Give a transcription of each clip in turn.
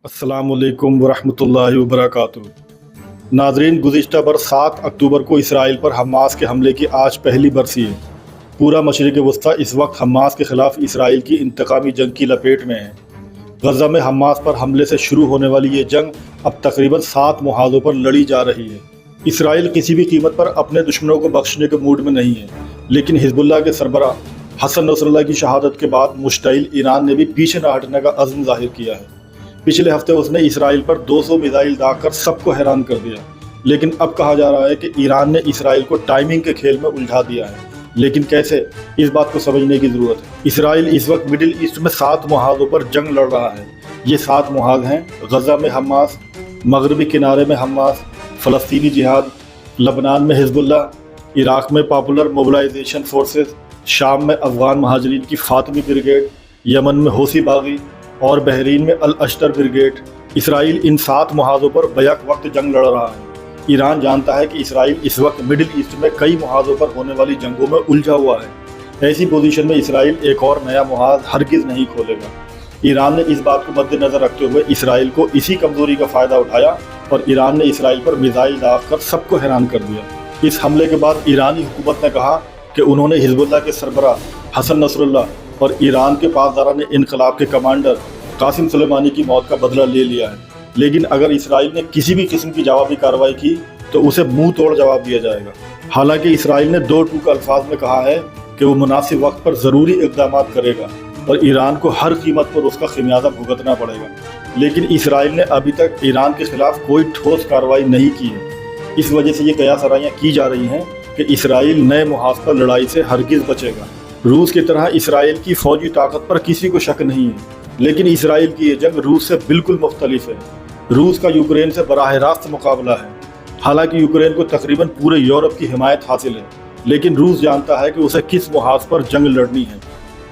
अस्सलाम वालेकुम वरहमतुल्लाहि वबरकातुहू। नाजरीन, गुज़िश्ता बर 7 अक्टूबर को इसराइल पर हमास के हमले की आज पहली बरसी है। पूरा मशरिक़ वस्ता इस वक्त हमास के ख़िलाफ़ इसराइल की इंतकामी जंग की लपेट में है। गज़ा में हमास पर हमले से शुरू होने वाली ये जंग अब तकरीबन 7 मुहाज़ों पर लड़ी जा रही है। इसराइल किसी भी कीमत पर अपने दुश्मनों को बख्शने के मूड में नहीं है, लेकिन हिज़्बुल्लाह के सरबराह हसन नसरुल्लाह की शहादत के बाद मुश्तइल ईरान ने भी पीछे न हटने का अज़्म ज़ाहिर किया है। पिछले हफ्ते उसने इसराइल पर 200 मिसाइल दागकर सबको हैरान कर दिया, लेकिन अब कहा जा रहा है कि ईरान ने इसराइल को टाइमिंग के खेल में उलझा दिया है। लेकिन कैसे, इस बात को समझने की ज़रूरत है। इसराइल इस वक्त मिडिल ईस्ट में 7 मुहाज़ों पर जंग लड़ रहा है। ये 7 मुहाज़ हैं: गज़ा में हमास, मगरबी किनारे में हमास, फ़लस्तीनी जिहाद, लबनान में हिज़्बुल्लाह, इराक़ में पॉपुलर मोबिलाइजेशन फोर्सेस, शाम में अफ़गान महाजरीन की फ़ातिमी ब्रिगेड, यमन में हौसी बागी और बहरीन में अल अश्तर ब्रिगेड। इसराइल इन 7 मुहाज़ों पर बैक वक्त जंग लड़ रहा है। ईरान जानता है कि इसराइल इस वक्त मिडिल ईस्ट में कई मुहाज़ों पर होने वाली जंगों में उलझा हुआ है। ऐसी पोजीशन में इसराइल एक और नया मुहाज़ हरगिज़ नहीं खोलेगा। ईरान ने इस बात को मद्देनज़र रखते हुए इसराइल को इसी कमज़ोरी का फ़ायदा उठाया और ईरान ने इसराइल पर मिसाइल दाग कर सबको हैरान कर दिया। इस हमले के बाद ईरानी हुकूमत ने कहा कि उन्होंने हिज़्बुल्लाह के सरबराह हसन नसरुल्लाह और ईरान के पासदारान इनकलाब के कमांडर कासिम सुलेमानी की मौत का बदला ले लिया है। लेकिन अगर इसराइल ने किसी भी किस्म की जवाबी कार्रवाई की तो उसे मुंह तोड़ जवाब दिया जाएगा। हालांकि इसराइल ने 2 टूक अल्फाज में कहा है कि वो मुनासिब वक्त पर ज़रूरी इक़दाम करेगा और ईरान को हर कीमत पर उसका खमियाजा भुगतना पड़ेगा। लेकिन इसराइल ने अभी तक ईरान के खिलाफ कोई ठोस कार्रवाई नहीं की है। इस वजह से ये कयासराइयाँ की जा रही हैं कि इसराइल नए मुहाज़ पर लड़ाई से हरगिज़ बचेगा। रूस की तरह इसराइल की फ़ौजी ताकत पर किसी को शक नहीं है, लेकिन इसराइल की ये जंग रूस से बिल्कुल मुख्तलिफ है। रूस का यूक्रेन से बराह रास्त मुकाबला है। हालांकि यूक्रेन को तकरीबन पूरे यूरोप की हिमायत हासिल है, लेकिन रूस जानता है कि उसे किस मुहाज़ पर जंग लड़नी है।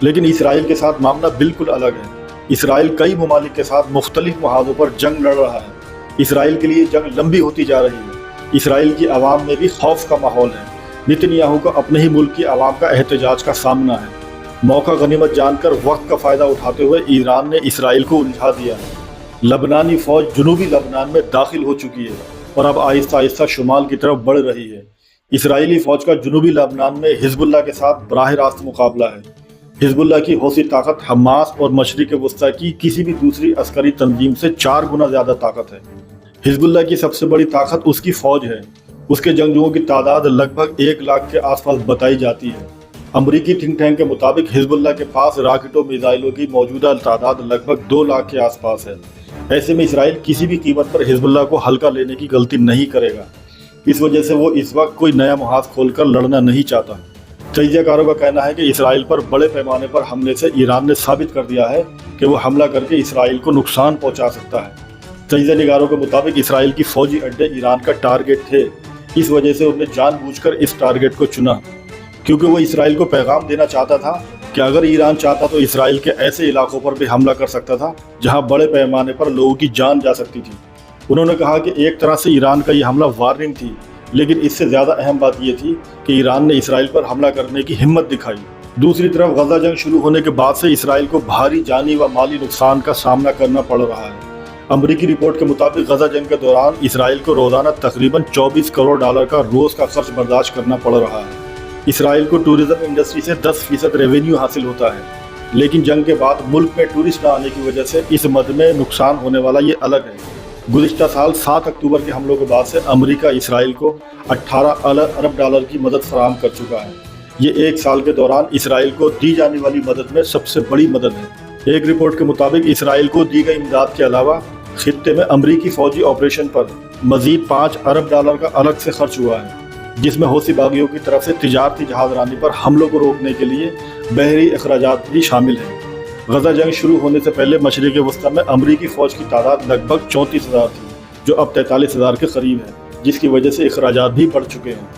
लेकिन इसराइल के साथ मामला बिल्कुल अलग है। इसराइल कई ममालिक के साथ मुख्तलिफ मुहाज़ों पर जंग लड़ रहा है। इसराइल के लिए जंग लंबी होती जा रही है। इसराइल की आवाम में भी खौफ का माहौल है। नेतन्याहू को अपने ही मुल्क की आवाम का एहतजाज का सामना है। मौका गनीमत जानकर वक्त का फ़ायदा उठाते हुए ईरान ने इसराइल को उलझा दिया है। लबनानी फ़ौज जनूबी लबनान में दाखिल हो चुकी है और अब आहिस्ता आहिस्ता शुमाल की तरफ बढ़ रही है। इसराइली फ़ौज का जनूबी लबनान में हिज़्बुल्लाह के साथ बराह रास्त मुकाबला है। हिज़्बुल्लाह की हौसी ताकत हमास और मशरिक़ वस्ता की किसी भी दूसरी अस्करी तंजीम से 4 गुना ज़्यादा ताकत है। हिज़्बुल्लाह की सबसे बड़ी ताकत उसकी फ़ौज है। उसके जंगजुओं की तादाद लगभग 1 लाख के आसपास बताई जाती है। अमरीकी थिंक टैंक के मुताबिक हिज़्बुल्लाह के पास राकेटों मिसाइलों की मौजूदा तादाद लगभग 2 लाख के आसपास है। ऐसे में इसराइल किसी भी कीमत पर हिज़्बुल्लाह को हल्का लेने की गलती नहीं करेगा। इस वजह से वो इस वक्त कोई नया मुहाज़ खोलकर लड़ना नहीं चाहता। तजियाकारों का कहना है कि इसराइल पर बड़े पैमाने पर हमले से ईरान ने साबित कर दिया है कि वो हमला करके इसराइल को नुकसान पहुँचा सकता है। तजिया निगारों के मुताबिक इसराइल की फ़ौजी अड्डे ईरान का टारगेट थे। इस वजह से उन्हें जानबूझकर इस टारगेट को चुना, क्योंकि वो इसराइल को पैगाम देना चाहता था कि अगर ईरान चाहता तो इसराइल के ऐसे इलाकों पर भी हमला कर सकता था जहां बड़े पैमाने पर लोगों की जान जा सकती थी। उन्होंने कहा कि एक तरह से ईरान का ये हमला वार्निंग थी, लेकिन इससे ज़्यादा अहम बात ये थी कि ईरान ने इसराइल पर हमला करने की हिम्मत दिखाई। दूसरी तरफ गज़ा जंग शुरू होने के बाद से इसराइल को भारी जानी व माली नुकसान का सामना करना पड़ रहा है। अमरीकी रिपोर्ट के मुताबिक गज़ा जंग के दौरान इसराइल को रोज़ाना तकरीबन $24 करोड़ का रोज़ का खर्च बर्दाश्त करना पड़ रहा है। इसराइल को टूरिज़्म इंडस्ट्री से 10% रेवेन्यू हासिल होता है, लेकिन जंग के बाद मुल्क में टूरिस्ट न आने की वजह से इस मद में नुकसान होने वाला ये अलग है। गुज़िश्ता साल 7 अक्टूबर के हमलों के बाद से अमेरिका इसराइल को $18 अरब की मदद फराहम कर चुका है। ये 1 साल के दौरान इसराइल को दी जाने वाली मदद में सबसे बड़ी मदद है। एक रिपोर्ट के मुताबिक इसराइल को दी गई इमदाद के अलावा खित्ते में अमरीकी फ़ौजी ऑपरेशन पर मज़ीद $5 अरब का अलग से खर्च हुआ है, जिसमें हौसी बागियों की तरफ से तिजारती जहाज़रानी पर हमलों को रोकने के लिए बहरी अखराजात भी शामिल हैं। गज़ा जंग शुरू होने से पहले मशरिक़ वस्ता में अमरीकी फ़ौज की तादाद लगभग 34,000 थी, जो अब 43,000 के करीब है, जिसकी वजह से अखराजात भी बढ़ चुके हैं।